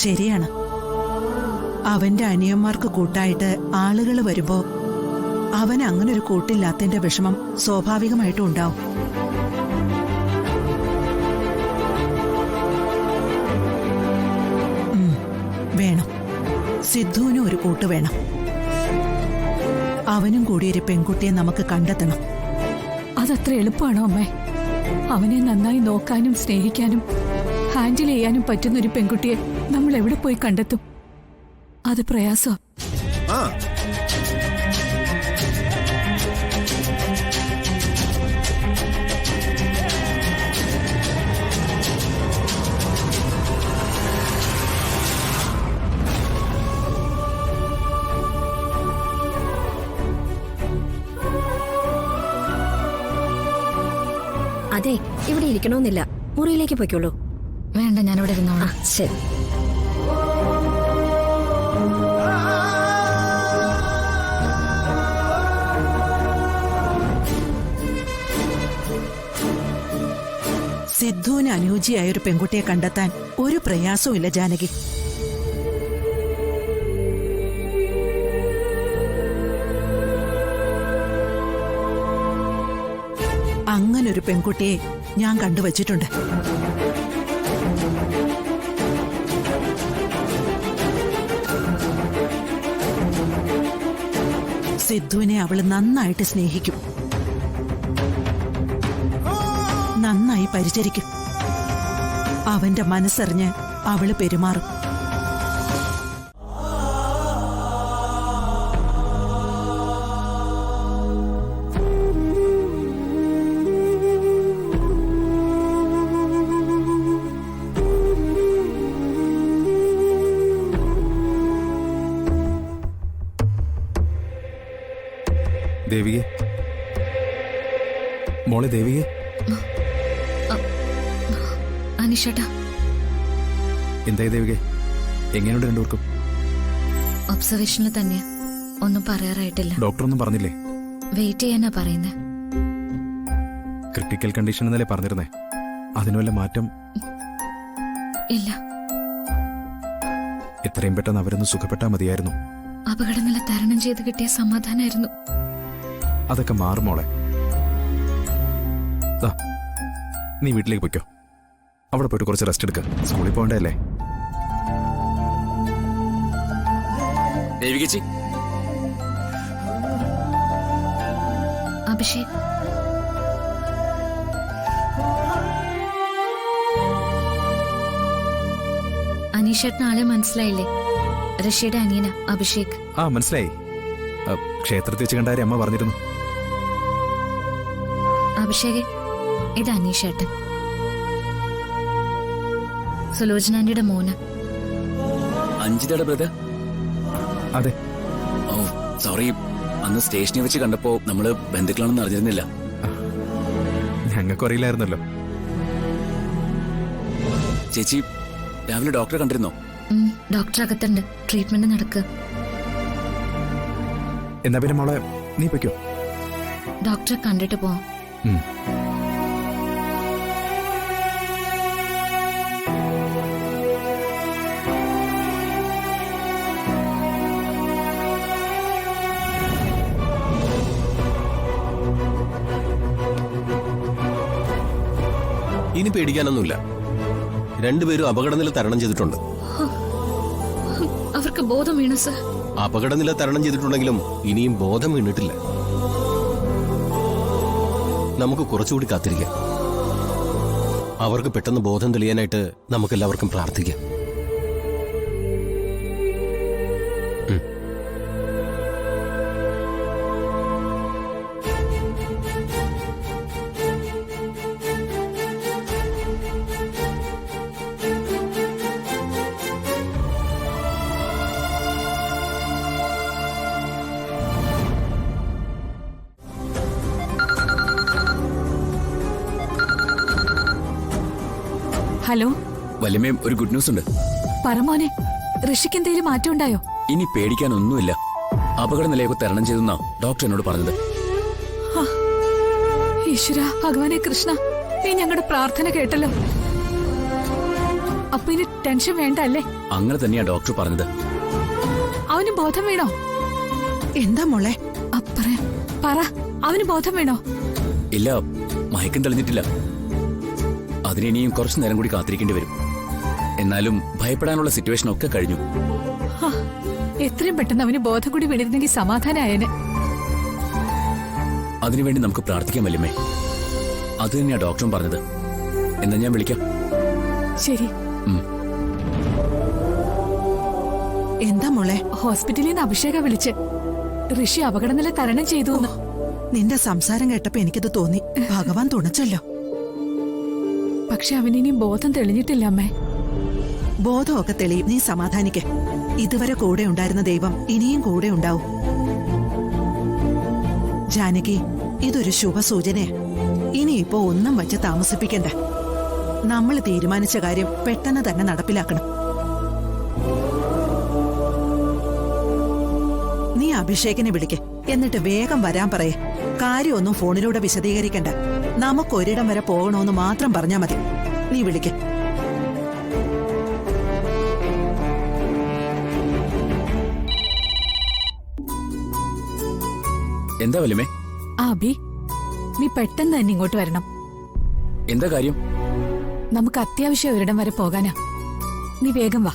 ശരിയാണ്. അവന്റെ അനിയന്മാർക്ക് കൂട്ടായിട്ട് ആളുകൾ വരുമ്പോ അവൻ അങ്ങനൊരു കൂട്ടില്ലാത്തതിന്റെ വിഷമം സ്വാഭാവികമായിട്ടും ഉണ്ടാവും. വേണം, സിദ്ധുവിനും ഒരു കൂട്ട് വേണം. അവനും കൂടി ഒരു പെൺകുട്ടിയെ നമുക്ക് കണ്ടെത്തണം. അതത്ര എളുപ്പമാണോ അമ്മേ? അവനെ നന്നായി നോക്കാനും സ്നേഹിക്കാനും ഹാൻഡിൽ ചെയ്യാനും പറ്റുന്നൊരു പെൺകുട്ടിയെ നമ്മൾ എവിടെ പോയി കണ്ടെത്തും? അത് പ്രയാസം. അതെ, ഇവിടെ ഇരിക്കണമെന്നില്ല, മുറിയിലേക്ക് പോയിക്കോളൂ. വേണ്ട, ഞാനിവിടെ ഇരുന്നോളാം. ശരി. സിദ്ധുവിന് അനുയോജ്യയായ ഒരു പെൺകുട്ടിയെ കണ്ടെത്താൻ ഒരു പ്രയാസവും ഇല്ല ജാനകി. അങ്ങനൊരു പെൺകുട്ടിയെ ഞാൻ കണ്ടുവച്ചിട്ടുണ്ട്. സിദ്ധുവിനെ അവള് നന്നായിട്ട് സ്നേഹിക്കും, നന്നായി പരിചരിക്കും. അവന്റെ മനസ്സറിഞ്ഞ് അവള് പെരുമാറും. ദേവികെ, മോളെ ദേവികെ. അനീഷേട്ടാ. എന്തായി ദേവികെ, എങ്ങനെയുണ്ട് രണ്ടുപേർക്കും? ഒബ്സർവേഷനിൽ തന്നെയാ, ഒന്നും പറയാറായിട്ടില്ല. ഡോക്ടറൊന്നും പറഞ്ഞില്ലേ? വെയിറ്റ് ചെയ്യാനാ പറയുന്നേ. ക്രിട്ടിക്കൽ കണ്ടീഷൻ എന്നല്ലേ പറഞ്ഞിരുന്നേ? അതിന് വല്ല മാറ്റം ഇല്ല. എത്രയും പെട്ടെന്ന് അവരൊന്ന് സുഖപ്പെട്ടാ മതിയായിരുന്നു. അപകടനില തരണം ചെയ്ത് കിട്ടിയ സമാധാനായിരുന്നു. അതൊക്കെ മാറും മോളെ. നീ വീട്ടിലേക്ക് പോയിക്കോ. അവിടെ പോയിട്ട് കുറച്ച് റെസ്റ്റ് എടുക്ക. സ്കൂളിൽ പോകണ്ടല്ലേ? അഭിഷേക്, അനീഷേട്ടന് ആളെ മനസ്സിലായില്ലേ? ഋഷിയുടെ അനിയന അഭിഷേക്. മനസ്സിലായി. ക്ഷേത്രത്തിൽ വെച്ച് കണ്ടാരെ അമ്മ പറഞ്ഞിരുന്നു. അഭിഷേക്, ഇത് അനീഷേട്ടൻ, സുലോചനാന്റിയുടെ മോന്. അഞ്ജിതയുടെ ബ്രദർ? അതെ. ഓ സോറി, അന്ന് സ്റ്റേഷനിൽ വെച്ച് കണ്ടപ്പോ നമ്മള് ബന്ധുക്കളാണെന്ന് അറിഞ്ഞിരുന്നില്ല. ഞങ്ങൾക്കും അറിയില്ലായിരുന്നല്ലോ. ചേച്ചി രാവിലെ ഡോക്ടറെ കണ്ടിരുന്നോ? ഡോക്ടർ അകത്തുണ്ട്, ട്രീറ്റ്മെന്റ് നടക്കുക. എന്നാ പിന്നെ മോളെ നീ പൊയ്ക്കോ. ഡോക്ടറെ കണ്ടിട്ട് പോവാം. ഇനി പേടിക്കാനൊന്നുമില്ല. രണ്ടുപേരും അപകടനില തരണം ചെയ്തിട്ടുണ്ട്. അവർക്ക് ബോധം വീണു സർ. അപകടനില തരണം ചെയ്തിട്ടുണ്ടെങ്കിലും ഇനിയും ബോധം വീണിട്ടില്ല. നമുക്ക് കുറച്ചുകൂടി കാത്തിരിക്കാം. അവർക്ക് പെട്ടെന്ന് ബോധം തെളിയാനായിട്ട് നമുക്കെല്ലാവർക്കും പ്രാർത്ഥിക്കാം. ഹലോ വല്യമ്മേ, ഒരു ഗുഡ് ന്യൂസ് ഉണ്ട്. പറമോനെ, ഋഷിക്ക് എന്തെങ്കിലും മാറ്റം ഉണ്ടായോ? ഇനി പേടിക്കാനൊന്നുമില്ല. അപകടനിലയൊക്കെ തരണം ചെയ്തെന്നാ ഡോക്ടർ എന്നോട് പറഞ്ഞത്. ഈശ്വര ഭഗവാനെ കൃഷ്ണ, നീ ഞങ്ങളുടെ പ്രാർത്ഥന കേട്ടല്ലോ. അപ്പൊ ഇനി ടെൻഷൻ വേണ്ട അല്ലേ? അങ്ങനെ തന്നെയാ ഡോക്ടർ പറഞ്ഞത്. അവന് ബോധം വീണോ? എന്താ മോളെ? അപ്പറേ പറ, അവന് ബോധം വീണോ? ഇല്ല, മയക്കം തെളിഞ്ഞിട്ടില്ല. അതിനിനിയും കുറച്ചു നേരം കൂടി കാത്തിരിക്കേണ്ടി വരും. എന്നാലും ഭയപ്പെടാനുള്ള സിറ്റുവേഷൻ ഒക്കെ കഴിഞ്ഞു. ഹാ, എത്രയും പെട്ടെന്ന് അവന് ബോധം കൂടി വീണിരുന്നെങ്കിൽ സമാധാനായേനെ. അതിനുവേണ്ടി നമുക്ക് പ്രാർത്ഥിക്കാൻ വല്യമ്മേ. അത് തന്നെയാ ഡോക്ടറും പറഞ്ഞത്. എന്നാ ഞാൻ വിളിക്കാം. ശരി. എന്താ മോളെ? ഹോസ്പിറ്റലിൽ നിന്ന് അഭിഷേക വിളിച്ച് ഋഷി അപകടനില തരണം ചെയ്തു. നിന്റെ സംസാരം കേട്ടപ്പോ എനിക്കിത് തോന്നി. ഭഗവാൻ തുണച്ചല്ലോ. പക്ഷെ അവനിനി ബോധം തെളിഞ്ഞിട്ടില്ല അമ്മേ. ബോധമൊക്കെ തെളിയും, നീ സമാധാനിക്ക. ഇതുവരെ കൂടെ ഉണ്ടായിരുന്ന ദൈവം ഇനിയും കൂടെ ഉണ്ടാവും. ജാനകി, ഇതൊരു ശുഭസൂചനയാ. ഇനിയിപ്പോ ഒന്നും വച്ച് താമസിപ്പിക്കണ്ട. നമ്മൾ തീരുമാനിച്ച കാര്യം പെട്ടെന്ന് തന്നെ നടപ്പിലാക്കണം. നീ അഭിഷേകിനെ വിളിക്ക്. എന്നിട്ട് വേഗം വരാൻ പറയേ. കാര്യമൊന്നും ഫോണിലൂടെ വിശദീകരിക്കണ്ട. നമുക്കൊരിടം വരെ പോകണമെന്ന് മാത്രം പറഞ്ഞാ മതി. നീ വിളിക്ക്. എന്താ വല്യമ്മേ? ആ അഭി, നീ പെട്ടെന്ന് തന്നെ ഇങ്ങോട്ട് വരണം. എന്താ കാര്യം? നമുക്ക് അത്യാവശ്യം ഒരിടം വരെ പോകാനാ. നീ വേഗം വാ.